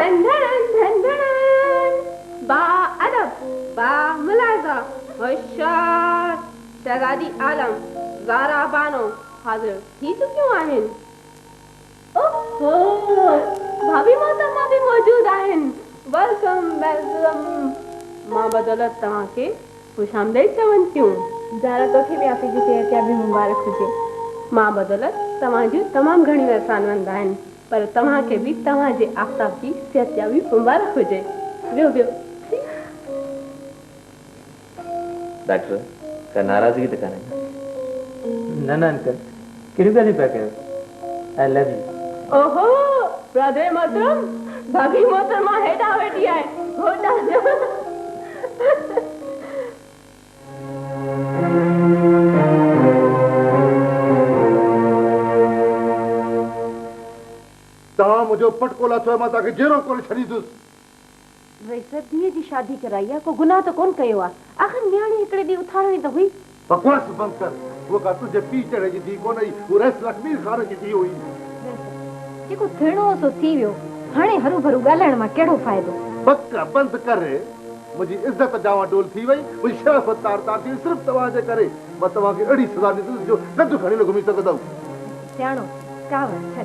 धन धन धन धन बा अदब बा मुलाजा होशियार शहजादी आलम ज़ारा बानो हाजिर थी चुकियूं आहिनि। ओहो भाभी मोहतरमा भी मौजूद आहिनि। Welcome welcome. मां बदौलत तव्हांखे खुशामदीद चवनि थियूं। ज़ारा तोखे बि आफ़ी जी सेहत बि मुबारक हुजे। मां बदौलत तव्हांजूं तमामु घणियूं एहसानमंद आहिनि, पर तव्हांखे बि तव्हांजे आफ़ताब जी सेहत बि मुबारक हुजे। वियो वियो। डॉक्टर का नाराज़गी त कान्हे? न न अंकल, कहिड़ियूं ॻाल्हियूं पिया कयो? I love U. ओहो ब्रदर मोहतरम, भाभी मोहतरमा हेॾा वेठी आहे। होॾा तव्हां मुंहिंजो पटको लाथो, मां तव्हांखे जहिड़ो कोन छॾींदुसि। वैसे धीअ जी शादी कराई आहे, को गुनाह त कोन कयो आहे। आखिर न्याणी हिकिड़े ॾींहुं उथारणी त हुई। बकवास बंदि कर। उहा का तुंहिंजे पीउ चढ़े जी धीउ कोन हुई, उहा रस लक्ष्मी खान जी धीउ हुई। जेको थियणो हो सो थी वियो। हाणे हरू भरू ॻाल्हाइण मां कहिड़ो फ़ाइदो? बक बंदि कर। मुंहिंजी इज़त जावा डोल थी वई, मुंहिंजी शराफ़त तार तार थी, सिर्फ़ु तव्हांजे करे। मां तव्हांखे अहिड़ी सज़ा ॾींदुसि जो कदु खणी न घुमी सघंदव। सियाणो कावड़ छॾ,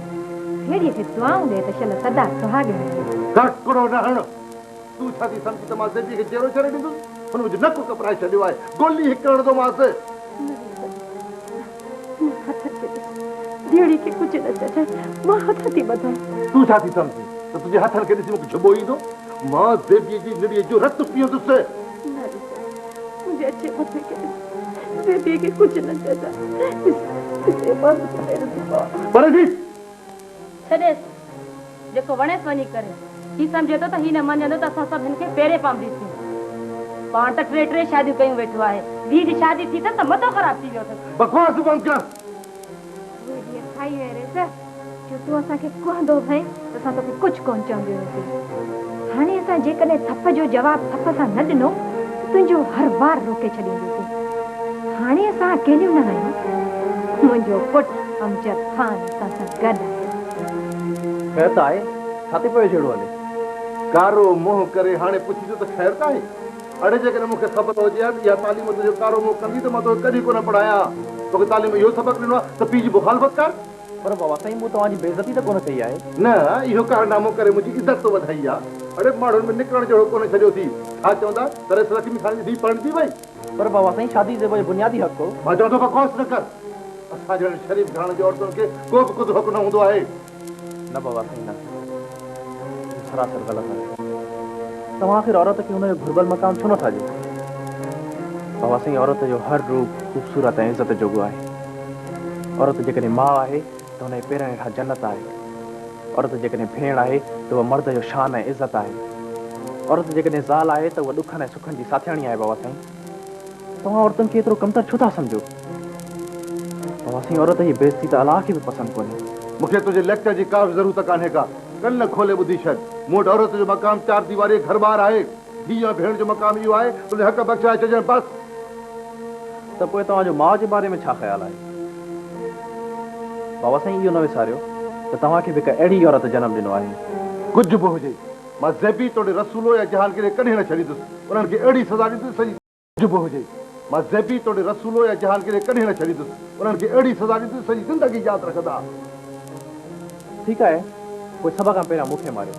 भेड़ीअ खे दुआऊं ॾे त शल सदा सुहाॻिणी। घटि कुड़ो न हण। तूं छा थी सम्झी त मां ज़िंदगी खे जहिड़ो छॾे ॾींदुसि? हुन मुंहिंजो नकु कपराए छॾियो आहे। गोली हिकु हणंदोमांसि। भेड़ी खे कुझु न चए, मां हथ थी ॿधां। तूं छा थी सम्झी त तुंहिंजे हथनि खे ॾिसी मूंखे झुबो ईंदो? मां ज़ेबीअ जी निड़ीअ जो रतु पीअंदुसि। मुंहिंजे अचे मथे खे ज़ेबीअ खे कुझु न चइजां। पर जी छॾेसि, जेको वणेसि वञी करे। ही सम्झे थो त ही न मञंदो त असां सभिनि खे पेरे पवंदीसीं। पाण त टे शादियूं कयूं वेठो आहे। धीअ जी शादी थी त मथो ख़राब थी वियो अथसि। बकवास बंदि कर। खाई वेरे जो तूं असांखे कहंदो भई त असां तोखे कुझु कोन चवंदी हुआसीं। हाणे असां जेकॾहिं थप जो जवाबु थप सां न ॾिनो त तुंहिंजो हर बार रोके छॾींदीसीं। हाणे असां अकेलियूं न आहियूं। मुंहिंजो पुटु अमजद ख़ान असां सां गॾु आहे। ख़ैर त आहे, छा थी पियो जहिड़ो हले? कारो मोह करे हाणे पुछींदो त ख़ैर त आहे। अड़े जेकॾहिं मूंखे ख़बर हुजे हा त इहा तालीम तुंहिंजो कारो मोह कंदी त मां तोखे कॾहिं कोन पढ़ायां। तोखे तालीम इहो सबक़ु ॾिनो आहे त पीउ जी मुखालफ़त कर। पर बाबा साईं, मूं तव्हांजी बेइज़ती त कोन कई आहे। न, इहो कारनामो करे मुंहिंजी इज़त तो वधाई आहे। अड़े माण्हुनि में निकिरण जहिड़ो कोन छॾियो थी। छा चवंदा त लक्ष्मी खान जी धीउ पढ़ंदी वई? पर बाबा साईं, शादी जे बुनियादी हक़ हो। मां चवां थो बकवास न कर। असां जहिड़े शरीफ़ घराणे जी औरतुनि खे को बि कुझु हक़ न हूंदो आहे। न बाबा साईं न, सरासर ग़लति आहे। तव्हां आख़िर औरत खे हुनजो घुर्बल मकान छो नथा ॾियो? बाबा साईं, औरत जो हर रूप ख़ूबसूरत ऐं इज़त जोॻो आहे। औरत जेकॾहिं माउ आहे त हुनजे पेरनि हेठां जन्नत आहे। औरत जेकॾहिं भेण आहे त उहा मर्द जो शान ऐं इज़त आहे। औरत जेकॾहिं ज़ाल आहे त उहा ॾुखनि ऐं सुखनि जी साथियाणी आहे। बाबा साईं, तव्हां औरतुनि खे एतिरो कमतर छो था सम्झो? बाबा साईं, औरत जी बेइज़ती त अलाह खे बि पसंदि कोन्हे। मूंखे तुंहिंजे लेक्चर जी का बि ज़रूरत कान्हे का। कन खोले ॿुधी छॾ। मूं वटि औरत जो मक़ाम चार दीवारी घर बार आहे। धीअ भेण जो मक़ाम इहो आहे तुंहिंजे हक़ बख़्शाए छॾण बसि। त पोइ तव्हांजो माउ जे बारे में छा ख़्यालु आहे? बाबा साईं, इहो न विसारियो त तव्हांखे बि हिकु अहिड़ी औरत जनमु ॾिनो आहे। कुझु बि हुजे, मां ज़ेबी तोड़े रसूलो या जहांगीर कॾहिं न छॾींदुसि। उन्हनि खे अहिड़ी सज़ा ॾींदुसि सॼी। कुझु बि हुजे, मां ज़ेबी तोड़े रसूलो या जहांगीर कॾहिं न छॾींदुसि। उन्हनि खे अहिड़ी सज़ा ॾींदुसि सॼी ज़िंदगी यादि रखंदा। ठीकु आहे, पोइ सभ खां पहिरियां मूंखे मारियो,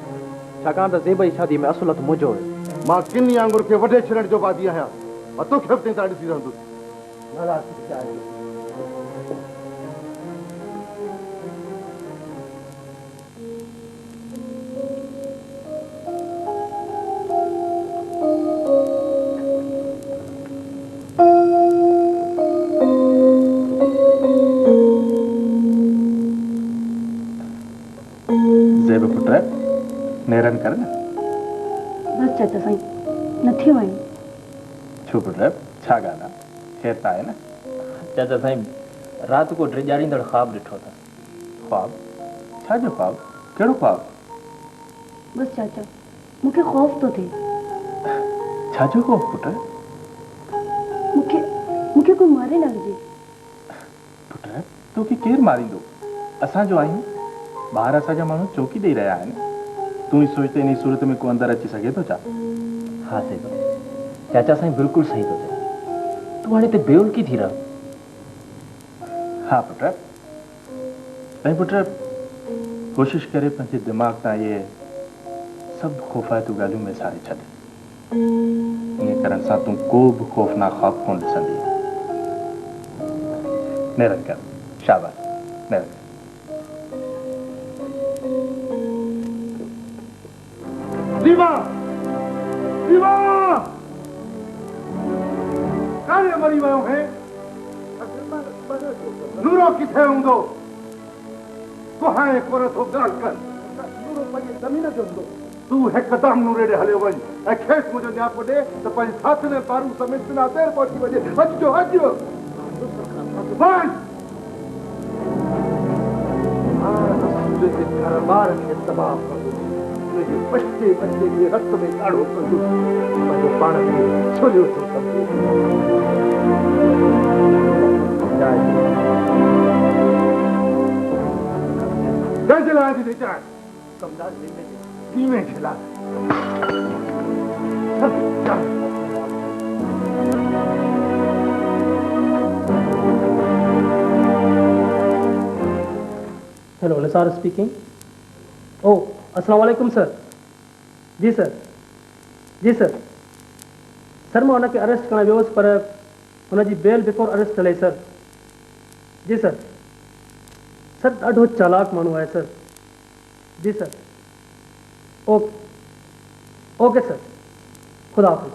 छाकाणि त ज़ेब जी शादी में असुलत मुंहिंजो हुयो। मां किनी आंगुर खे वढे छॾण जो बादी आहियां। मां तोखे हफ़्ते ताईं ॾिसी रहंदुसि। ज़ेब पुट, नेरन कर न। बस चाचा साईं, नथी वणी। छो पुट, छा ॻाल्हि आहे? ख़ैर त आहे न? चाचा साईं, राति को ड्रिजाड़ींदड़ ख़्वाब ॾिठो था। ख़्वाब? छा जो ख़्वाब? कहिड़ो ख़्वाब? बस चाचा, मूंखे ख़ौफ़ थो थिए। छा जो ख़ौफ़ पुट? मूंखे कोई मारे न विझे। पुट, तोखे केरु मारींदो? असां जो आहियूं। ॿाहिरि असांजा माण्हू चौकी ॾेई रहिया आहिनि। तू ही सोचते इन सूरत में को अंदर अची सके तो चा हाँ साहिब चाचा साईं बिल्कुलु सही थो चए तूं हाणे हिते बेउल्की थी रह हाँ पुट नहीं पुट कोशिश करे पंहिंजे दिमाग़ तां ये सब ख़ौफ़ाइतूं ॻाल्हियूं में सारे छॾ ईअं करण सां तूं को बि ख़ौफ़नाक ख़्वाब कोन ॾिसंदी नेरन कर शाबाश नेरन कर दीवा दीवा काहे मरी वियो है नूरो किथे हूंदो कोहाए कोर थो ॻाल्हि कर नूरो पंहिंजे ज़मीन जो हूंदो तूं हिकदमि नूरे ॾे हलियो वञ ऐं खेसि मुंहिंजो न्यापो ॾे त पंहिंजे साथ में पारू समेत बिना देर पहुची वञे अचिजो अचो वञ घर ॿार खे तबाह कंदो उनजे बच्चे बच्चे जे रत में ॻाढ़ो कंदो पंहिंजो पाण खे छोलियो थो सम्झे कंहिंजे लाइ थी वीचार कीअं खे लाइ हेलो निसार स्पीकिंग ओ अस्सलाम वालेकुम सर जी सर सर मां हुनखे अरेस्ट करण वियो हुअसि पर हुनजी बेल बिफोर अरेस्ट हले सर जी सर ॾाढो चालाक माण्हू आहे सर जी सर ओके सर खुदा हाफ़िज़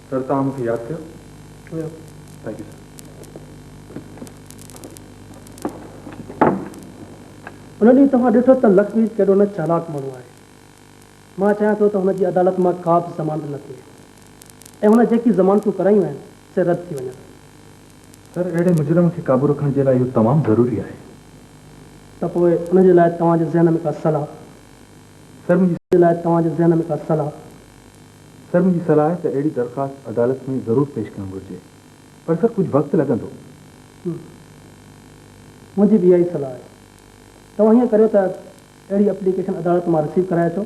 सर तव्हां मूंखे यादि कयो थैंक यू सर उन ॾींहुं तव्हां ॾिठो त लक्ष्मी केॾो न चालाक माण्हू आहे मां चाहियां थो त हुनजी अदालत मां का बि ज़मानत न थिए ऐं हुन जेकी ज़मानतूं करायूं आहिनि से रद्द थी वञनि सर अहिड़े मुजरिम खे क़ाबू रखण जे लाइ इहो तमामु ज़रूरी आहे त पोइ उनजे लाइ तव्हांजे ज़हन में का सलाह सर मुंहिंजी लाइ तव्हांजे ज़हन में का सलाह सर मुंहिंजी सलाह आहे त अहिड़ी दरख़्वास्त अदालत में ज़रूरु पेश करणु घुरिजे पर सर कुझु वक़्तु लॻंदो मुंहिंजी बि इहा ई सलाह आहे तव्हां हीअं करियो त अहिड़ी एप्लीकेशन अदालत मां रिसीव कराए अचो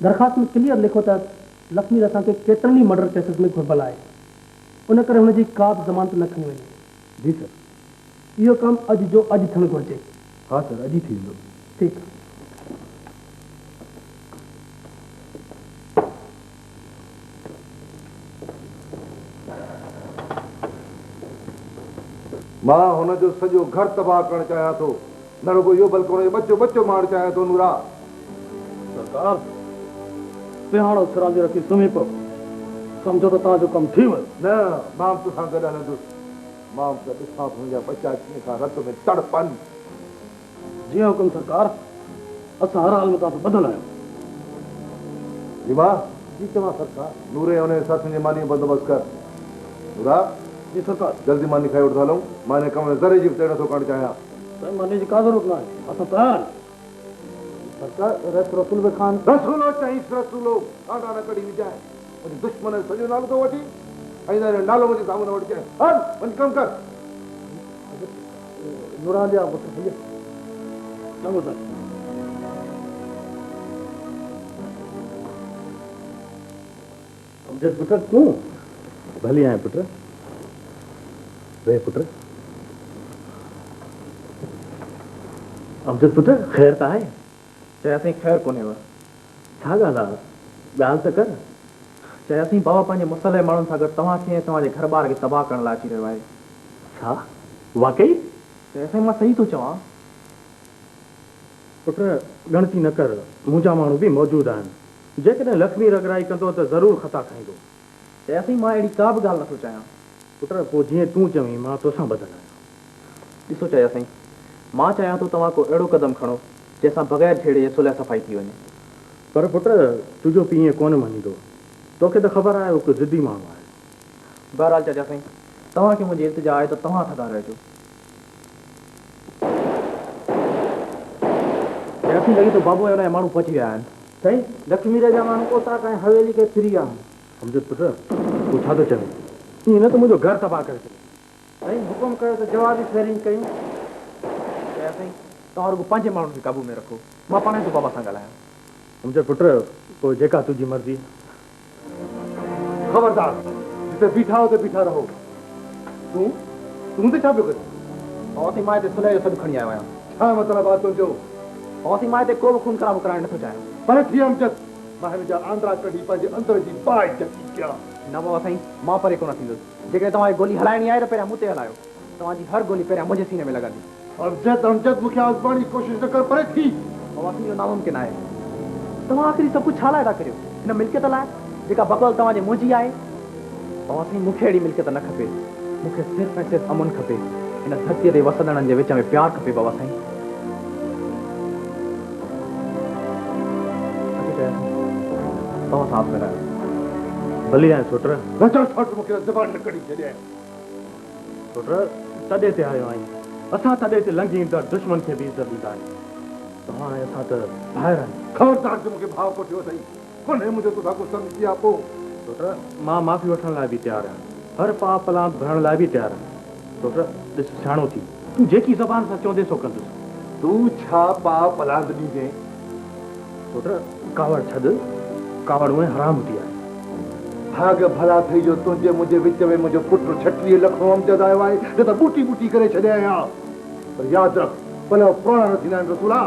दरख़्वास्त में क्लियर लिखो त लक्ष्मी असांखे केतिरनि ई मर्डर केसिस में घुरिबल आहे उन करे हुनजी का बि ज़मानत न खणी वञे जी सर इहो कमु अॼु जो अॼु थियणु घुरिजे हाँ सर अॼु ई थी वेंदो ठीकु आहे मां हुनजो सॼो घर तबाह करणु चाहियां थो न रुगो इहो बल्कि हुनजो बच्चो बच्चो मारणु चाहियां थो नूरा सरकार पिहाड़ो सिराजे रखी सुम्ही पियो सम्झो त तव्हांजो कमु थी वियो न मां तोसां गॾु हलंदुसि मां त ॾिसां मुंहिंजा बच्चा कीअं खां रत में तड़पनि जीअं हुकुम सरकार असां हर हाल में तव्हां सां ॿधल आहियूं रीमा जी चवां सरकार नूरे हुन साथ जे मानी बंदोबस्तु कर नूरा जी सरकार जल्दी मानी खाई वठंदा हलूं मां हिन कम में ज़रे जी बि तेड़ थो करणु चाहियां साईं मानी जी का ज़रूरत न आहे असां तयारु आहियूं सरकार रसूल बि खान रसूलो चईंसि रसूलो कांटा न कढी विझाए मुंहिंजे दुश्मन जो सॼो नालो थो वठी ऐं नालो मुंहिंजे साम्हूं न वठी अचे हल वञी कमु कर नूरान जा पुट भैया चङो साईं अमजद पुट तूं भली आहियां पुट वे पुट अमजद पुट ख़ैर त आहे चयासीं ख़ैर कोन्हे छा ॻाल्हि आहे ॻाल्हि त कर चयासीं बाबा पंहिंजे मुसले माण्हुनि सां गॾु तव्हांखे ऐं तव्हांजे घर ॿार खे तबाह करण लाइ अची रहियो आहे छा वाकई चयासीं मां सही थो चवां पुट गणती न कर मुंहिंजा माण्हू बि मौजूदु आहिनि जेकॾहिं लक्ष्मी रगराई कंदो त ज़रूरु ख़ता खाईंदो चयासीं मां अहिड़ी का बि ॻाल्हि नथो चाहियां पुट पोइ जीअं तूं चवीं मां तोसां ॿधल आहियां ॾिसो चयासीं मां चाहियां थो तव्हां को अहिड़ो क़दम खणो जंहिंसां बग़ैर छेड़े जे सुलह सफ़ाई थी वञे पर पुट तुंहिंजो पीउ ईअं कोन मञींदो तोखे त ख़बर आहे हिकु ज़िदी माण्हू आहे बहरहाल चयासीं तव्हांखे मुंहिंजी इल्तिजा आहे त तव्हां थदा रहिजो चयासीं लॻे थो बाबू ऐं हुनजा माण्हू पहुची विया आहिनि साईं लक्ष्मी जा माण्हू ओतिरा कंहिं हवेली खे फिरी विया सम्झो पुट तूं छा थो चवे ईअं न त मुंहिंजो घरु तबाह करे छॾे साईं हुकुम कयो त जवाबी फेरिंग कयूं। चया साईं तव्हां रुगो पंहिंजे माण्हुनि खे काबू में रखो, मां पाण ई बाबा सां ॻाल्हायां। मुंहिंजे पुट पोइ जेका तुंहिंजी मर्ज़ी। खबरदार, जिते बीठा हो ते बीठा रहो। तूं तूं ते छा पियो करे? बाबा साईं मां हिते सुलह जो सॾु खणी आयो आहियां। छा मतिलबु आहे तुंहिंजो? बाबा साईं मां हिते को बि खून खराब कराइण नथो चाहियां। पर थी अमजद, मां हिन जा आंद्रा कढी पंहिंजे अंदर जी बाहि चकी कयां। न बाबा साईं मां परे कोन थींदुसि। जेकॾहिं तव्हांखे गोली हलाइणी आहे त पहिरियां मूं ते हलायो। तव्हांजी हर गोली पहिरियां मुंहिंजे सीने में लॻंदी। अमजद मूंखे आज़माइण जी कोशिशि न कर, परे थी। बाबा साईं इहो नामुमकिन आहे। तव्हां आख़िरी सभु कुझु छा लाइ था करियो? हिन मिल्कियत लाइ जेका बकौल तव्हांजे मुंहिंजी आहे। बाबा साईं मूंखे अहिड़ी मिल्कियत न खपे। मूंखे सिर्फ़ु ऐं सिर्फ़ु अमुन खपे। हिन धरतीअ ते वसंदड़नि जे विच में प्यार खपे बाबा साईं। तव्हां साफ़ ॻाल्हायो। भली आहे छोट। न चओ छोट, मूंखे ज़बान न कढी छॾिया। छोट तॾहिं ते आयो आहियूं। असां तॾहिं ते लंघी ईंदड़ दुश्मन खे बि इज़त ॾींदा आहियूं। तव्हां ऐं असां त ॿाहिरि आहियूं। खबरदार जो मूंखे भाव कोठियो अथई। कोन्हे मुंहिंजो तोखां कुझु सम्झी आहे पोइ। छोट मां माफ़ी वठण लाइ बि तयारु आहियां। हर पाप पलाम भरण लाइ बि तयारु आहियां। छोट ॾिस सियाणो थी, तूं जेकी ज़बान सां चवंदे सो कंदुसि। तूं छा पाप पलांद ॾींदे? छोट कावड़ छॾ, कावड़ उहे हराम थी आहे। भाग भला थई जो तुंहिंजे मुंहिंजे विच में मुंहिंजो पुटु 36 लख अमजद आयो आहे, न त बूटी बूटी करे छॾिया आहियां। पर यादि रख, भला पुराणा न थींदा आहिनि रसूला।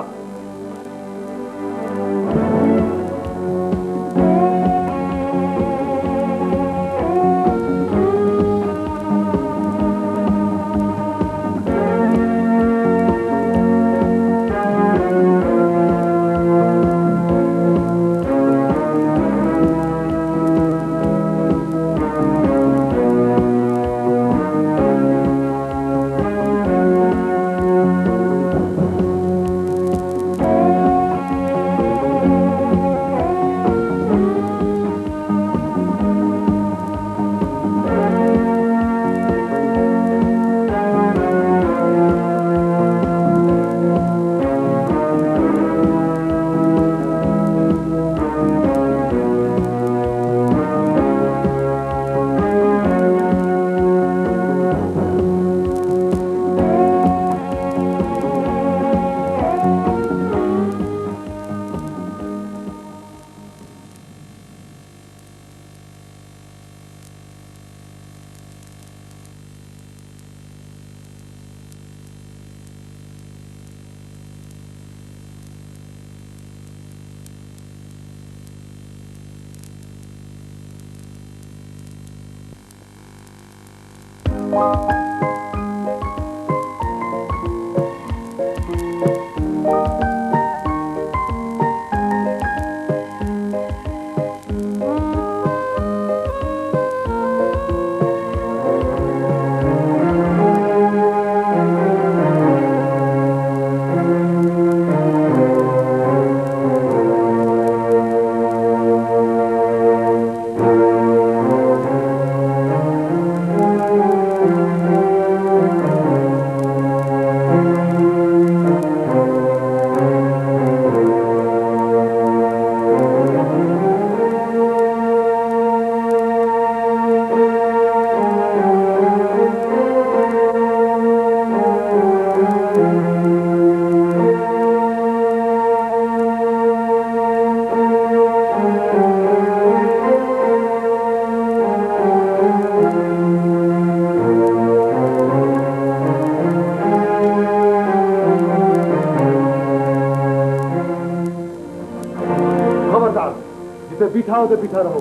बीठा हो तो बीठा रहो।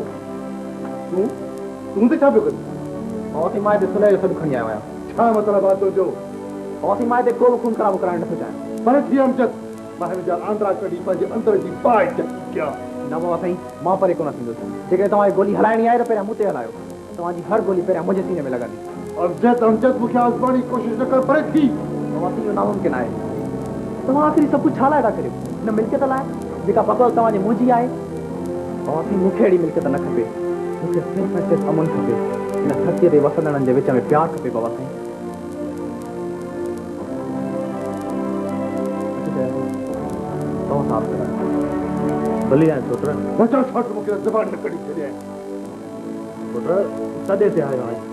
तूं ते छा पियो करीं? बाबा मां हिते सुलह जो सॾु खणी आयो आहियां। छा मतिलबु आहे तुंहिंजो? बाबा मां हिते को बि खून खराब कराइण नथो चाहियां। पर थी अमजद, मां हिन जा आंद्रा कढी पंहिंजे अंदर जी बाहि चकी कयां। न बाबा साईं मां परे कोन थींदुसि। जेकॾहिं तव्हांखे गोली हलाइणी आहे त पहिरियां मूं ते हलायो। तव्हांजी हर गोली पहिरियां मुंहिंजे सीने में लॻंदी। अमजद मूंखे आज़माइण जी कोशिशि न कर, परे थी। बाबा साईं इहो नामुमकिन आहे। तव्हां आख़िरी सभु कुझु छा लाइ था करियो? हिन मिल्कियत लाइ जेका बकौल तव्हांजी मुंहिंजी आहे। बाबा साईं मूंखे अहिड़ी मिल्कियत न खपे। मूंखे सिर्फ़ु ऐं सिर्फ़ु अमुन खपे। हिन धरतीअ ते वसंदड़नि जे विच में प्यार खपे बाबा साईं। तव्हां साफ़ करायो। भली आहे छोट। बचा छोट, मूंखे ज़बान न कढी छॾिया। छोट तॾहिं ते आयो आहियां।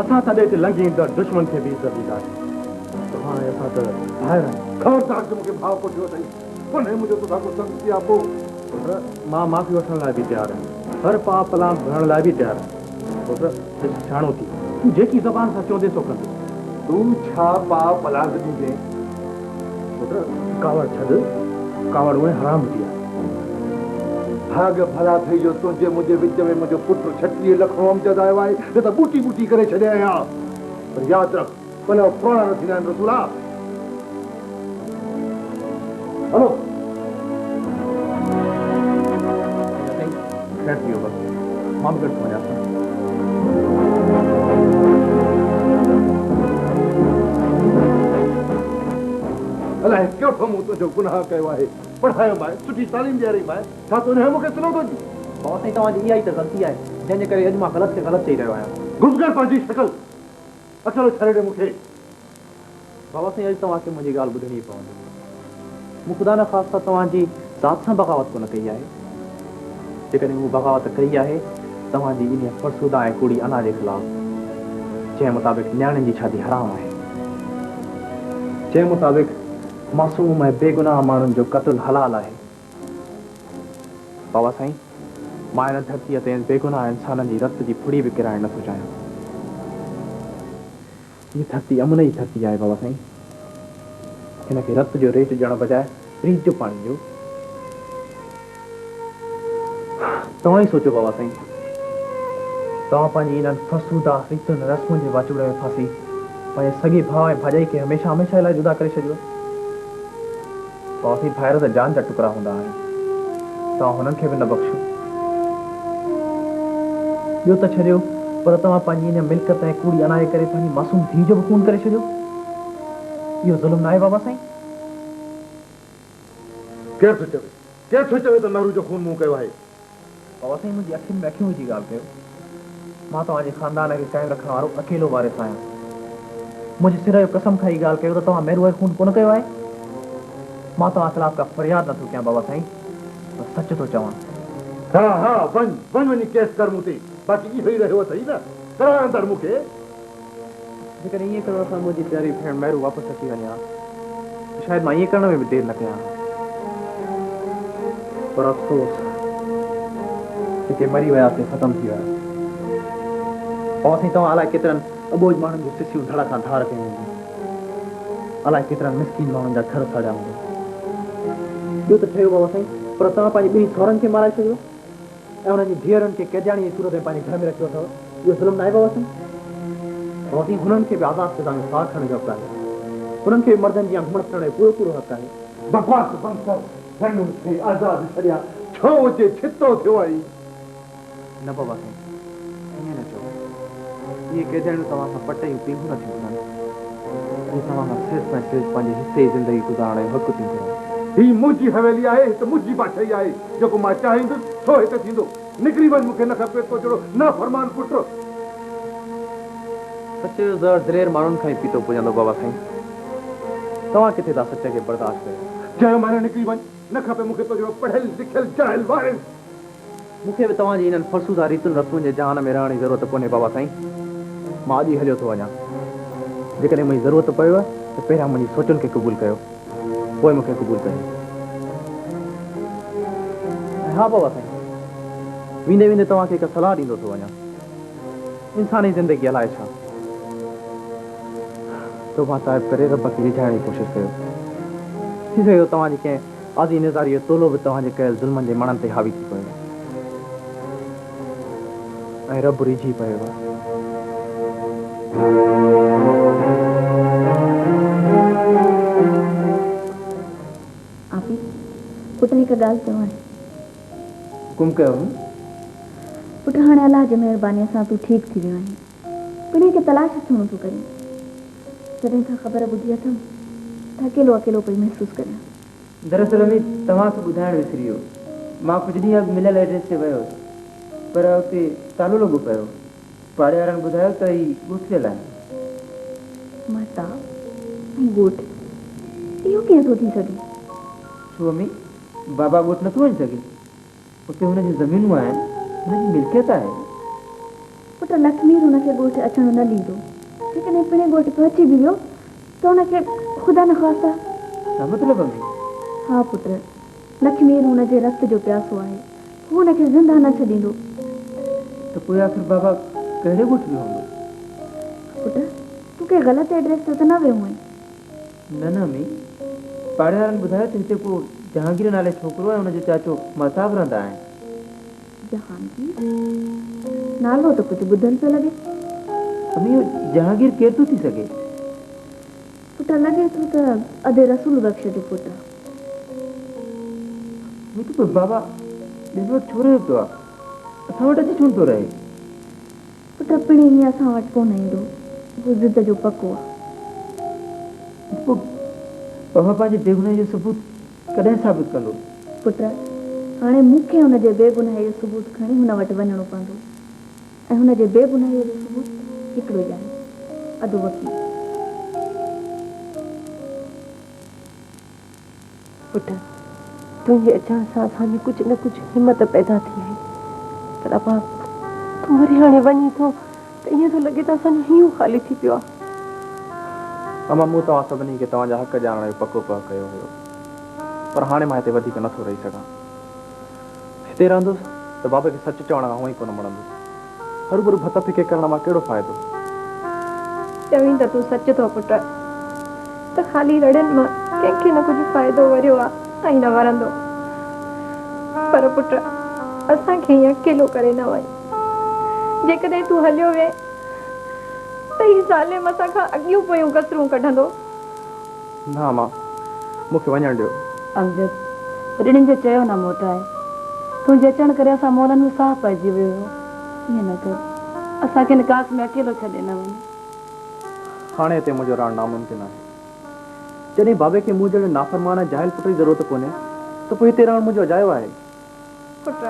असां तॾहिं हिते लंघी ईंदड़ दुश्मन खे बि इज़त ॾींदासीं। त हाणे असां त ॿाहिरि आहियूं। ख़बरदार जो मूंखे भाव कोठियो अथई कोन्हे मुंहिंजो तोसां को संगति आहे पोइ पुट मां माफ़ी वठण लाइ बि तयारु आहियां, हर पाप पलाम भरण लाइ बि तयारु आहियां। पुट छाणो थी तूं जेकी ज़बान सां चवंदे सो कंदे। तूं छा पाप पलाग ॾींदे? पुट कावड़ छॾ, कावड़ उहे हराम हूंदी आहे। भाग भला थई जो तुंहिंजे मुंहिंजे विच में मुंहिंजो पुटु 36 लख अमजद आयो आहे न त बूटी बूटी करे छॾिया आहियां। पर यादि रख भले पुराणा न थींदा आहिनि रसूला। हलो खैर थी वियो बसि, मां बि गॾु थो वञां। अलाए कहिड़ो मूं तुंहिंजो गुनाह कयो आहे। पढ़ायो माए सुठी तालीम ॾियारी माए, छा तुंहिंजे मूंखे सुनो थो जी? बाबा साईं तव्हांजी इहा ई त ग़लती आहे जंहिंजे करे अॼु मां ग़लति खे ग़लति चई रहियो आहियां। गुज़र पंहिंजी शकल अकेलो छॾे ॾे मूंखे। बाबा साईं अॼु तव्हांखे मुंहिंजी ॻाल्हि ॿुधणी पवंदी। मूं ख़ुदा न ख़ासिता तव्हांजी ज़ात सां बग़ावत कोन कई आहे। जेकॾहिं हू बग़ावत कई आहे तव्हांजी इन फरसूदा ऐं कूड़ी अना जे ख़िलाफ़, जंहिं मुताबिक़ नियाणियुनि जी शादी हराम आहे, जंहिं मुताबिक़ मासूम ऐं बेगुनाह माण्हुनि जो क़त्ल हलाल आहे। बाबा साईं मां इन धरतीअ ते बेगुनाह इंसाननि जी रत जी फुड़ी बि किराइण नथो चाहियां। हीअ धरती अमन जी धरती आहे बाबा साईं। हिनखे रत जो रेत ॾियण बजाए रीत जो पाणी ॾियो। तव्हां ई सोचो बाबा साईं, तव्हां पंहिंजी इन्हनि फरसूदा रीतुनि रस्मुनि जे वाचूड़े में फासी पंहिंजे सॻे भाउ ऐं भाॼाई खे हमेशह हमेशह लाइ जुदा करे छॾियो। बाबा साईं भाइर त जान जा टुकड़ा हूंदा आहिनि, तव्हां हुननि खे बि न बख़्शो। ॿियो त छॾियो, पर तव्हां पंहिंजी इन मिल्कत ऐं कूड़ी अना जे करे पंहिंजी मासूम धीउ जो बि खून करे छॾियो। इहो ज़ुल्म न आहे बाबा साईं? केरु थो चवे त नहरू जो खून मूं कयो आहे? बाबा साईं मुंहिंजी अखियुनि में अखियूं विझी ॻाल्हि कयो। मां तव्हांजे ख़ानदान खे क़ाइमु रखण वारो अकेलो वारिस आहियां। मुंहिंजे सिर जो कसम खाई ॻाल्हि कयो त तव्हां मेरू खून कोन कयो आहे। मां तव्हां ख़िलाफ़ का फरियाद नथो कयां बाबा साईं, पर सच थो चवां। हा वञ वञी केस कर मूं ते। बाक़ी इहो ई रहियो अथई न, कराए अंदरि मूंखे। जेकॾहिं ईअं करण सां मुंहिंजी प्यारी भेण मेरू वापसि अची वञे हा त शायदि मां ईअं करण में बि देरि न कयां। पर अफ़सोस जेके मरी वियासीं ख़तमु थी विया। बाबा साईं तव्हां अलाए केतिरनि अबोज माण्हुनि जूं सिसियूं धड़ खां धार कयूं हूंदियूं, अलाए केतिरनि मिसकीन माण्हुनि जा घर साड़िया हूंदा। ॿियो त ठहियो बाबा साईं, पर तव्हां पंहिंजी ॿिन्ही सहुरनि खे माराए छॾियो ऐं हुननि जी धीअरुनि खे कैदियाणी जी सूरत में पंहिंजे घर में रखियो अथव। इहो ज़ुल्म न आहे बाबा साईं? बाबा साईं हुननि खे बि आज़ाद सज़ा में साह खणण जो हक़ आहे। हुननि खे मर्दनि जी घुमण फिरण जो पूरो हक़ आहे। बकवास बंदि कर। धनुष खे आज़ाद छॾिया छो हुजे छितो थियो आहे। न बाबा साईं ईअं न चओ। इहे कैदियाणियूं तव्हां खां पटयूं पीहूं न थियूं घुरनि। इहे तव्हां खां सिर्फ़ु ऐं सिर्फ़ु पंहिंजे हिसे जी ज़िंदगी गुज़ारण जो हक़ थियूं घुरनि। ही मुंहिंजी हवेली आहे, हिते मुंहिंजी बादशाही आहे। जेको मां चाहींदुसि सो हिते थींदो। निकिरी वञ, मूंखे न खपे तो जहिड़ो न फरमान पुटु। सच जो ज़हर दिलेर माण्हुनि खां ई पीतो पुॼंदो बाबा साईं। तव्हां किथे था सच खे बर्दाश्त कयो? चयो माने निकिरी वञ, न खपे मूंखे तो जहिड़ो पढ़ियल लिखियल जाहिल वारिस। मूंखे बि तव्हांजी इन्हनि फरसूदा रीतुनि रस्मुनि जे जहान में रहण जी ज़रूरत कोन्हे बाबा साईं। मां अॼु ई हलियो थो वञा। जेकॾहिं मुंहिंजी ज़रूरत पयुव त पहिरियां मुंहिंजी सोचुनि खे क़बूल कयो, पोइ मूंखे क़बूल कयो। हा बाबा साईं, वेंदे वेंदे तव्हांखे हिकु सलाह ॾींदो थो वञा। इंसानी ज़िंदगी अलाए छा तोबा साहिब करे रब खे रिझाइण जी कोशिशि कयो। थी सघे तव्हांजी कंहिं आज़ी निज़ारी जो तोलो बि तव्हांजे कयल ज़ुल्मनि जे मणनि ते हावी थी पियो ऐं रब रिझी पियो। आपी पुटु हिकु ॻाल्हि चवां। हुकुम कयो। पुटु हाणे अलाह जी महिरबानीअ सां तूं ठीकु थी वियो आहीं। पिणु खे तलाश छो नथो करे? जॾहिं खां ख़बर ॿुधी अथमि त अकेलो अकेलो पई महसूसु करियां। दरअसल में तव्हांखे ॿुधाइणु विसरी वियो। मां कुझु ॾींहं अॻु मिलियल एड्रेस ते वियो, पर उते तालो लॻो पियो। पाड़े वारनि ॿुधायो त ही ॻोठियल आहे। माता ऐं ॻोठ इहो कीअं थो थी सघे? छो मम्मी, बाबा ॻोठ नथो वञी सघे? उते हुनजी ज़मीनूं आहिनि, हुनजी मिल्कियत आहे। पुट लक्ष्मी हुनखे ॻोठ अचणु न ॾींदो जेकॾहिं पिणे ॻोठ पहुची बि वियो त हुनखे ख़ुदा न ख़ास्ता छा मतिलबु अम्मी? हा पुट लक्ष्मी हुनजे रक्त जो प्यासो आहे हू हुनखे ज़िंदा न छॾींदो त पोइ आख़िर बाबा कहिड़े ॻोठ वियो हूंदो? पुट तूं कंहिं ग़लति एड्रेस ते त न वियो आहीं? न अम्मी पाड़े वारनि ॿुधायो त हिते को जहांगीर नाले छोकिरो आहे हुनजो चाचो मसाब रहंदा आहिनि। जहांगीर नालो त कुझु ॿुधल पियो लॻे। अम्मी जहांगीर केरु थो थी सघे? पुट लॻे थो त अधे रसूल बख़्श जो पुट पोइ बाबा ॾिस वटि छो रहियो पियो आहे असां वटि अची छो थो रहे? पुट पिणे ईअं असां वटि कोन ईंदो हू ज़िद जो पको आहे। बाबा पंहिंजे बेगुनाही जो सबूत कॾहिं साबित कंदो? पुट हाणे मूंखे हुनजे बेगुनाही जो सबूत खणी हुन वटि वञिणो पवंदो ऐं हुनजे बेगुनाही जो सबूत हिकिड़ो ई आहे अधु वकील। पुट तुंहिंजे अचण सां असांजी कुझु न कुझु हिमत पैदा थी आहे पर अबा तूं वरी हाणे वञी थो त ईअं थो लॻे त असांजो हीउ ख़ाली थी पियो आहे। अमा मूं तव्हां सभिनी खे तव्हांजा हक़ ॼाणण जो पको कयो हुयो पर हाणे मां हिते वधीक नथो रही सघां। हिते रहंदुसि त बाबा खे सच चवण खां हूअं ई कोन वणंदुसि। हरूभरू भत फिके करण मां कहिड़ो फ़ाइदो? चवीं त तूं सच थो पुट त ख़ाली रड़ियुनि मां कंहिंखे न कुझु फ़ाइदो वरियो आहे ऐं न वरंदो पर पुट असांखे ईअं अकेलो करे न वञ। जेकॾहिं तूं हलियो वे त ही ज़ालिम असां खां अॻियूं पोयूं कसरूं कढंदो। न मां मूंखे वञणु ॾियो। अमजद रिड़ियुनि जो चयो न मोटाए तुंहिंजे अचण करे असां मोलनि में साह पइजी वियो हो। ईअं न कर असांखे निकास में अकेलो छॾे न वञ। हाणे हिते मुंहिंजो रहणु नामुमकिन आहे। जॾहिं बाबे खे मूं जहिड़े नाफ़रमान जाहिल पुट जी ज़रूरत कोन्हे त पोइ हिते रहणु मुंहिंजो अजायो आहे। पुट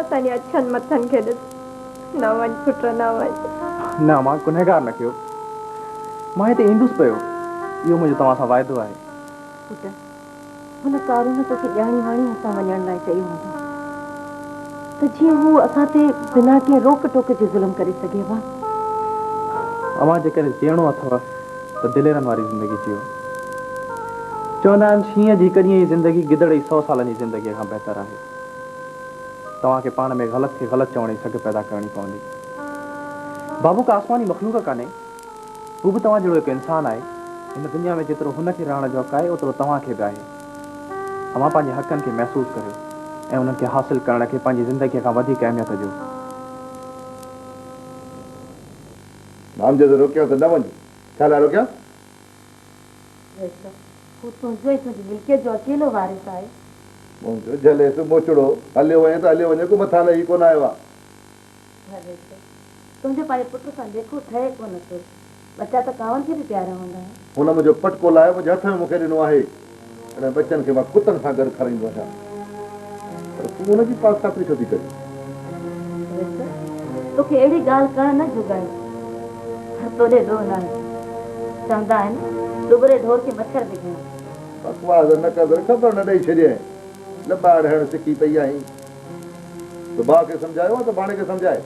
असांजे अछनि मथनि खे ॾिस न वञ पुट न वञ। न मां गुनहगार न कयो मां हिते ईंदुसि पियो इहो मुंहिंजो तव्हां सां वाइदो आहे। पुट हुन कारून तोखे ॼाणी वाणी असां वञण लाइ चयो हूंदो त जीअं हू असां ते बिना कंहिं रोक टोक जे ज़ुल्म करे सघे हा। अमां जेकॾहिं जीअणो अथव त दिलेरनि वारी ज़िंदगी जियो। चवंदा आहिनि शींहं जी हिकु ॾींहं जी ज़िंदगी गिदड़ जी 100 सालनि जी ज़िंदगीअ खां बहितर आहे। तव्हांखे पाण में ग़लति खे ग़लति चवण जी सघ पैदा करणी पवंदी। बाबू का आसमानी मखलूक कान्हे हू बि तव्हां जहिड़ो हिकु इंसानु आहे। हिन दुनिया में जेतिरो हुनखे रहण जो हक़ आहे ओतिरो तव्हांखे बि आहे। तव्हां पंहिंजे हक़नि खे महसूसु करियो ऐं उन्हनि खे हासिलु करण खे पंहिंजी ज़िंदगीअ खां वधीक अहमियत ॾियो। नामजद रोकिया त न वञ। छा लाइ रोकिया? तुंहिंजो ई तुंहिंजी मिल्कियत जो अकेलो वारिस आहे। मुंहिंजो जलेस मोचड़ो हलियो वञे त हलियो वञे को मथां लही कोन आयो आहे। तुंहिंजे पंहिंजे पुट सां जेको ठहे कोन थो बच्चा त कावनि खे बि प्यारा हूंदा आहिनि। हुन मुंहिंजो पटको लाहे मुंहिंजे हथ में मूंखे ॾिनो आहे हिन बच्चनि खे मां कुतनि सां गॾु खाराईंदो आहियां पर तूं हुनजी पास खातिरी छो थी करे? तोखे अहिड़ी ॻाल्हि करणु न जुगाए तोॾे ॾोह न आहे। चवंदा आहिनि डुबरे ढोर खे मच्छर विझणु। बकवास न कर ख़बर न ॾेई छॾियईं न ॿार हण सिखी पई आहीं। तो भाउ खे सम्झायो आहे त भाणे खे सम्झाए।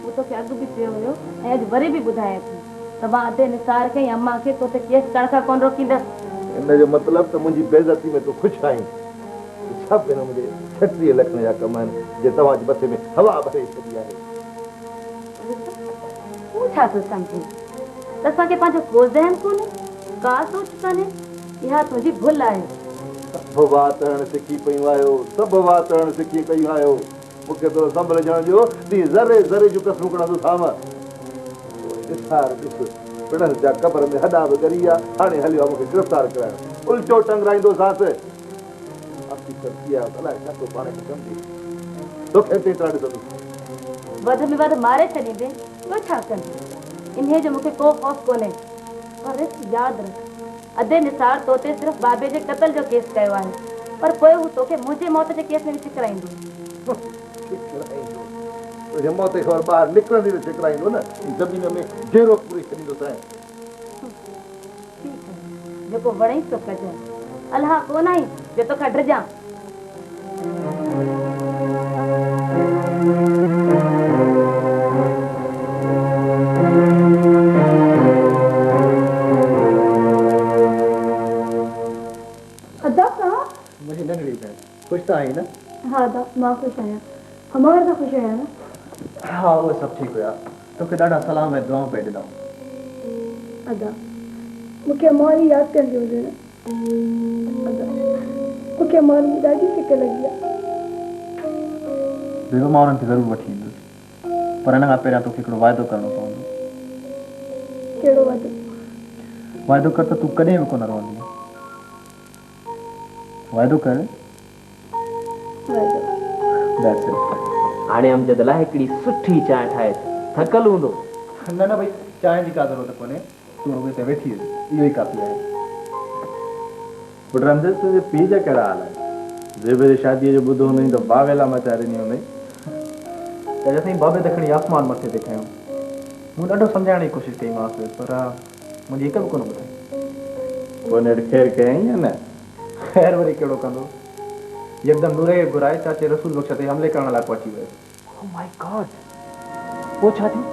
हू तोखे अॻु बि चयो हुयो ऐं अॼु वरी बि ॿुधाए थी त मां अधे निसार खे अम्मा खे तोते केस करण खां कोन रोकींदसि। हिन जो मतिलबु त मुंहिंजी बेइज़ती में तूं ख़ुशि आहीं। सभु हिन मुंहिंजे 36 लख जा कम आहिनि जे तव्हांजे मथे में हवा भरे छॾी आहे। तूं छा थो सम्झी त असांखे पंहिंजो को ज़हन कोन्हे का सोच कान्हे। इहा तुंहिंजी भुल आहे। सभु वात हणणु सिखी पियूं आहियो सभु वात हणणु सिखी पियूं आहियो। मूंखे थोरो संभलजण जो ती ज़रे ज़रे जूं कसरूं कढंदो थाम। पिणस जा कबर में हॾा बि ॻरी आहे हाणे हलियो आहे मूंखे गिरफ़्तार कराइण उल्टो टंगराईंदो साथ। अलाए छा थो पाण खे सम्झे तोखे तेतिरा ॾिसंदुसि वध में वधि मारे छॾींदे ॿियो छा कंदी। इन जो मूंखे को ख़ौफ़ कोन्हे पर यादि रख अधे निसार तोते सिर्फ़ु बाबे जे क़तल जो केस कयो आहे पर पोइ हू तोखे मुंहिंजे मौत जे केस में बि ठिकराईंदो। तुंहिंजे मौत खे ख़बर ॿाहिरि निकिरंदी त ठिकराईंदो न ज़मीन में जहिड़ो पूरी छॾींदो त जेको वणे सो कजांइ अलाह कोन आई जो तोखां डिॼां। ख़ुशि त आई न? हाँ दा मां ख़ुशि आहियां। हमार त ख़ुशि आहियां न? हाँ उहे सभु ठीकु हुया। तोखे ॾाढा सलाम ऐं दुआऊं पई ॾिनऊं। अदा मूंखे माली यादि कंदी हुजे न। अदा मूंखे माली ॾाढी फिक्र लॻी आहे। देखो मां उन्हनि खे ज़रूरु वठी ईंदुसि, पर हिन खां पहिरियां तोखे हिकिड़ो वाइदो करणो पवंदो। कहिड़ो वाइदो? वाइदो कर त तूं कॾहिं बि कोन रहंदी। वाइदो कर। हाणे अमजद लाइ हिकिड़ी सुठी चांहि ठाहे थकल हूंदो। न न भई चांहि जी का ज़रूरत कोन्हे, तूं रुॻो हिते वेठी इहो ई काफ़ी आहे। पुट अमजद तुंहिंजे पीउ जा कहिड़ा हाल आहे? ज़ेब जी शादीअ जो ॿुधो हूंदई त बावेला मचाए ॾिनी हूंदई। त असां बाबे त खणी आसमान मथे ते खयूं। मूं ॾाढो सम्झाइण जी कोशिशि कईमांसि, पर मुंहिंजी हिकु बि कोन ॿुधाई। पोइ ख़ैर कयईं या न? ख़ैर वरी कहिड़ो कंदो, यकदम नूरे खे घुराए चाचे रसूल बख़्श ते हमले करण लाइ पहुची वियो। Oh my God! पोइ छा थियो?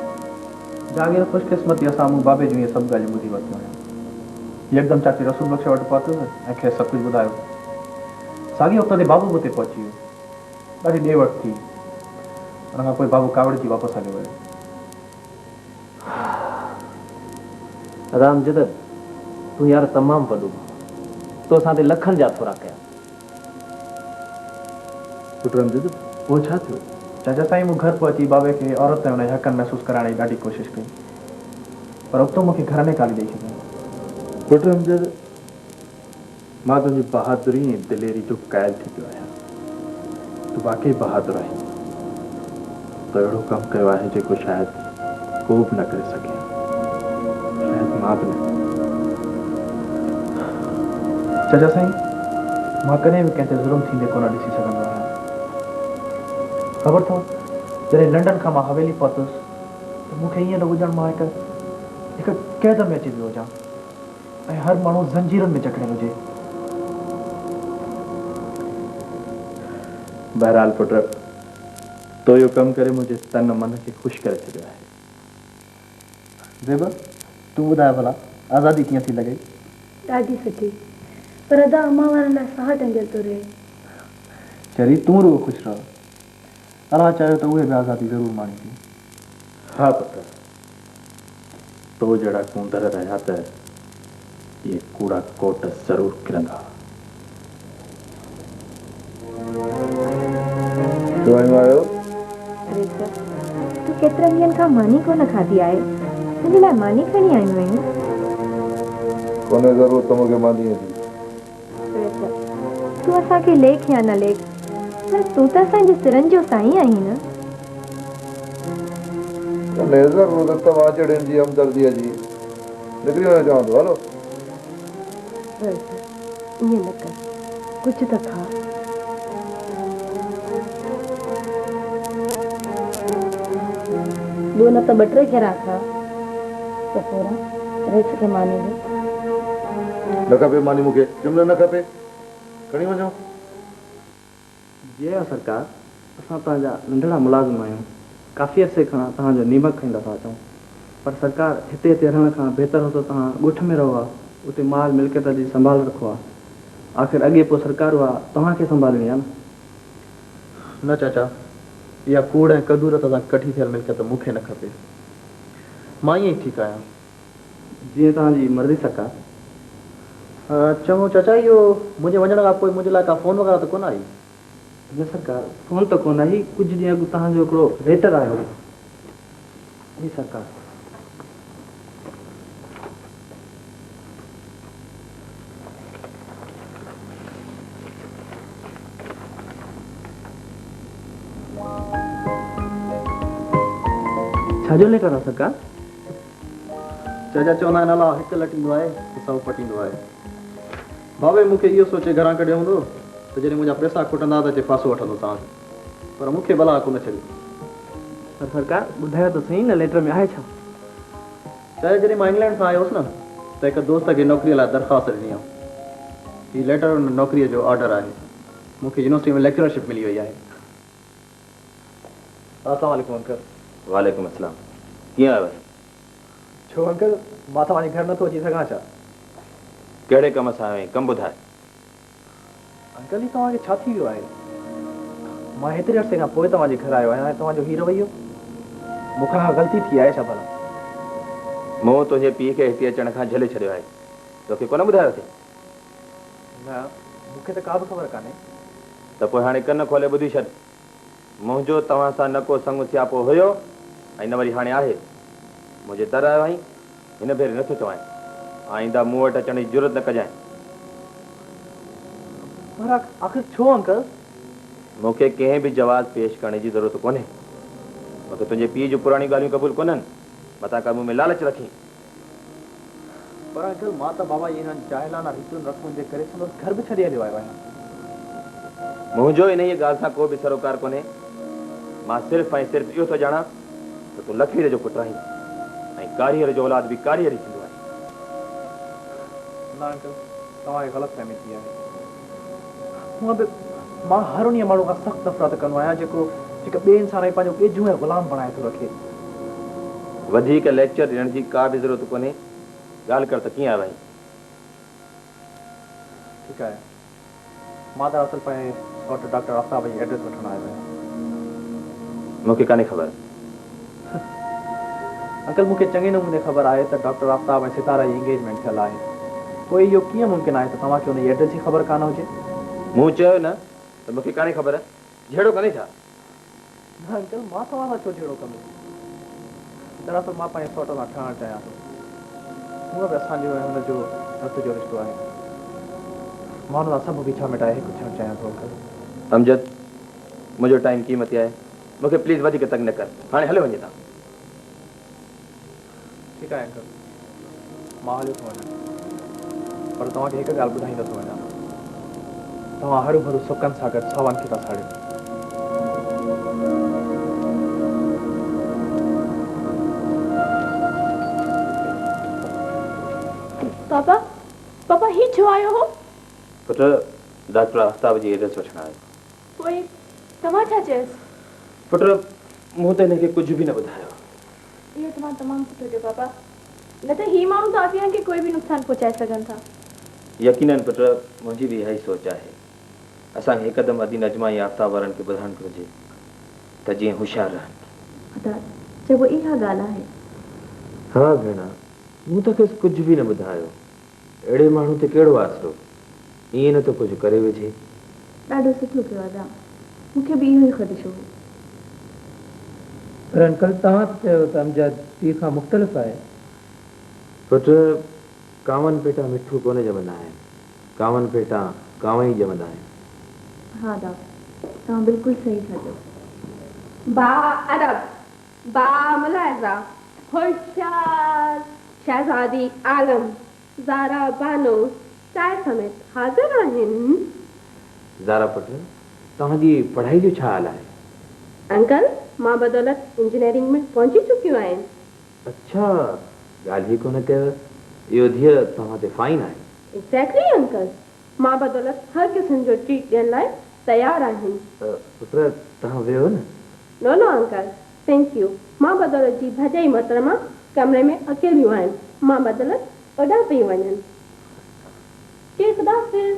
जागीर ख़ुशकिस्मती असां मूं बाबे जूं इहे सभु ॻाल्हियूं ॿुधी वरितियूं हुयूं। यकदम चाचे रसूल बख़्श वटि पहुतुसि ऐं खेसि सभु कुझु ॿुधायो। साॻी वक़्त ते बाबू बि हुते पहुची वियो। ॾाढी ॾे वठि थी। हुन खां पोइ बाबू कावड़जी वापसि हलियो वियो। अमजद तूं यार तमामु वॾो, तो असां ते लखनि जा थोरा कया। पुट अमजद पोइ छा थियो? चाचा साईं मूं घर पहुची बाबे खे औरत ऐं हुनजे हक़नि महसूसु कराइण जी ॾाढी कोशिशि कई, पर उतो मूंखे घर में काली ॾेई छॾियईं। पुट अमजद मां तुंहिंजी बहादुरी ऐं दिलेरी जो क़ाइल थी पियो आहियां। तूं वाक़ई बहादुर आहीं। तो अहिड़ो कमु कयो आहे जेको शायदि को बि न करे सघे, शायदि मां बि न। चाचा साईं मां कॾहिं बि कंहिं ते ज़ुल्म थींदे कोन ॾिसी सघंदो आहियां। ख़बर अथव जॾहिं लंडन खां मां हवेली पहुतुसि त मूंखे ईअं लॻो ॼण मां हिकु क़ैद में अची वियो हुजां ऐं हर माण्हू ज़ंजीरनि में जकड़ियल हुजे। बहरहाल पुट तो इहो कमु करे मुंहिंजे तन मन खे ख़ुशि करे छॾियो आहे। ज़ेब तूं ॿुधाए भला आज़ादी कीअं थी लॻई? ॾाढी सुठी, पर अदा अम्मा वारनि लाइ साह टंगियल थो रहे। चरी तूं रुॻो ख़ुशि रहो, अलाह चाहियो त उहे बि आज़ादी ज़रूरु माणींदी। हा पुट, तो जहिड़ा कूंदर रहिया त इहे कूड़ा कोट ज़रूरु किरंदा। अरे सर तूं केतिरनि ॾींहंनि खां मानी कोन खाधी आहे, तुंहिंजे लाइ मानी खणी आयूं आहियूं। कोन्हे ज़रूरत मूंखे मानीअ जी। तूं असांखे लेख या न लेख, पर तूं त असांजे सिरनि जो साईं आहीं न। ज़रूरत तव्हां जड़ियुनि जी हमदर्दीअ जी, निकिरी वञो चवां थो। हलो ईअं न कर, कुझु त खा। ॿियो न त ॿ टे गिरा खा त पोइ रेस खे मानी ॾे। न खपे मानी मूंखे, जुमिलो न खपे, खणी वञो। जी हा सरकार, असां तव्हांजा नंढड़ा मुलाज़िम आहियूं। काफ़ी अरसे खां तव्हांजो नीमक खाईंदा था अचूं, पर सरकार हिते रहण खां बहितर हो त तव्हां ॻोठ में रहो आहे, उते माल मिल्कियत जी संभाल रखो आहे। आख़िर अॻे पोइ सरकार उहा तव्हांखे संभालणी आहे न चाचा। इहा कूड़ ऐं कदूर सां कठी थियल मिल्कियत मूंखे न खपे। मां ईअं ई ठीकु आहियां। जीअं तव्हांजी मर्ज़ी सरकार। चङो चाचा, इहो मुंहिंजे वञण खां पोइ मुंहिंजे लाइ का फ़ोन वग़ैरह त कोन आई? न सरकार, फ़ोन त कोन आई। कुझु ॾींहं अॻु तव्हांजो हिकिड़ो लेटर आयो हो। जी सरकार। छाजो लेटर आहे सरकार? चाचा चवंदा आहिनि अलाह हिकु लटींदो आहे त सभु पटींदो आहे। बाबे मूंखे इहो सोचे घरां कढियो हूंदो त जॾहिं मुंहिंजा पैसा खुटंदा त फासो वठंदो तव्हां, पर मूंखे भला कोन छॾियो। पर सरकार ॿुधायो त सही न, लेटर में आहे छा? चाहे जॾहिं मां इंग्लैंड खां आयो हुउसि न त हिकु दोस्त खे नौकिरीअ लाइ दरख़्वास्त ॾिनी आहे। हीउ लेटर हुन नौकिरीअ जो ऑर्डर आहे। मूंखे यूनिवर्सिटी में लेक्चरशिप मिली वई आहे। अस्सलाम वालेकुम अंकल। वालेकुम अस्सलाम। कीअं आहियो? छो अंकल, मां तव्हांजे घर नथो अची सघां छा? कहिड़े कम सां आयो आहीं? कमु ॿुधाए। अंकल ही तव्हांखे छा थी वियो आहे? मां हेतिरे अरसे खां पोइ तव्हांजे घर आयो आहियां ऐं तव्हांजो हीउ रवैयो मूंखां खां ग़लती थी आहे छा भला? मूं तुंहिंजे पीउ खे हिते अचण खां झले छॾियो आहे, तोखे कोन ॿुधायो अथई? न, मूंखे त का बि ख़बर कान्हे। त पोइ हाणे कन खोले ॿुधी छॾ। मुंहिंजो तव्हां सां न को संग सियापो हुयो ऐं न वरी हाणे आहे। मुंहिंजे दर आयो आहीं, हिन भेरे नथो चवां, आईंदा मूं वटि अचण जी ज़रूरत न कजांइ। पर आख़िर छो अंकल? मूंखे कंहिं बि जवाब पेश करण जी ज़रूरत कोन्हे। मूंखे तुंहिंजे पीउ जूं पुराणी ॻाल्हियूं क़बूल कोन्हनि, मथां का मूं में लालच रखी। पर अंकल मां त बाबा इन्हनि जाहिलाना रीतियुनि रस्मुनि जे करे संदसि घर बि छॾे हलियो आयो आहियां। मुंहिंजो इन ई ॻाल्हि सां को बि सरोकार कोन्हे। मां सिर्फ़ु ऐं सिर्फ़ु इहो थो ॼाणा त तूं लकीर जो पुटु आहीं ऐं कारीअर जो औलाद बि कारीअर ई थींदो आहे। न अंकल, तव्हांखे ग़लतफ़हमी थी आहे। मां हर उन माण्हू खां सख़्तु नफ़रत कंदो आहियां जेको ॿिए इंसान खे पंहिंजो ॿेजू ऐं ग़ुलाम बणाए थो रखे। वधीक लेक्चर ॾियण जी का बि ज़रूरत कोन्हे। ॻाल्हि कर त कीअं आयो आहीं? ठीकु आहे, मां दरअसल पंहिंजे सौट डॉक्टर आफ्ताब जी एड्रेस वठण आयो आहियां। मूंखे कान्हे ख़बर। अंकल मूंखे चङे नमूने ख़बर आहे त डॉक्टर आफ्ताब ऐं सितारा जी इंगेजमेंट थियल आहे। पोइ इहो कीअं मुमकिन आहे त तव्हांखे हुनजी एड्रेस जी ख़बर कान हुजे? मूं चयो न त मूंखे कान्हे ख़बर। जहिड़ो कंदे छा? न अंकल, मां तव्हां सां छो जहिड़ो कंदुसि? दरअसल मां पंहिंजे सौट सां ठहणु चाहियां थो। हूअं बि असांजो ऐं हुनजो रत जो रिश्तो आहे। मां हुन सां सभु बीठा मिटाए हिकु थियणु चाहियां थो अंकल। अमजद, मुंहिंजो टाइम क़ीमती आहे, मूंखे प्लीज़ वधीक तंग न कर। हाणे हले वञे था। ठीकु आहे अंकल, मां हलियो थो वञां, पर तव्हांखे हिकु ॻाल्हि ॿुधाईंदो थो वञां। तव्हां हरू भरू सुकनि सां गॾु सावनि खे था साड़ियो। पापा, पापा ही छो आयो हो? पुटु, डॉक्टर आफ्ताब जी एड्रेस वठण आयो। पोइ तव्हां छा चयसि? पुटु, मूं त हिनखे कुझु बि न ॿुधायो। इहो तमामु सुठो थियो पापा, न त ही माण्हू आफ़िया खे कोई बि नुक़सानु पहुचाए सघनि था। यकीनन पुटु, मुंहिंजी बि इहा ई सोच आहे। असांखे हिकदमि अदीन अजमाई आफ्ताब वारनि खे ॿुधाइणु घुरिजे त जीअं होशियारु रहनि। चइबो इहा ॻाल्हि आहे। हा भेण, मूं त खेसि कुझु बि न ॿुधायो। अहिड़े माण्हू ते कहिड़ो आसिरो? ईअं न त कुझु करे वेझे। ॾाढो सुठो कयो अदा, मूंखे बि इहो ई ख़दशो हो। पर अंकल तव्हां त चयो त अमजद पीउ खां मुख़्तलिफ़ आहे। पुटु, कावन पेटा मिठू कोन ॼमंदा आहिनि, कावन पेटा कांव ई ॼमंदा आहिनि। हा दा, तव्हां बिल्कुलु सही था चओ। बा अदब, बा मुलाहिज़ा, होशियार शहज़ादी आलम, ज़ारा बानो चाय समेत हाज़िर आहिनि। ज़ारा पुटु, तव्हांजी पढ़ाई जो छा हाल आहे? अंकल, मां बदौलत इंजीनियरिंग में पहुची चुकियूं आहिनि। अच्छा, ॻाल्हि ई कोन कयव, इहो धीअ तव्हां ते फाइन आहे। एग्ज़ैक्टली अंकल, मां बदौलत हर क़िस्म जो ट्रीट ॾियण लाइ तयारु आहिनि। पुटु, तव्हां वियो न? नो नो अंकल, थैंक यू। मां बदौलत जी भॼाई मोहतरमा कमरे में अकेलियूं आहिनि। मां बदौलत ओॾां पई वञनि। ख़ुदा हाफ़िज़।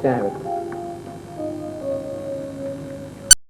चांहि वठो।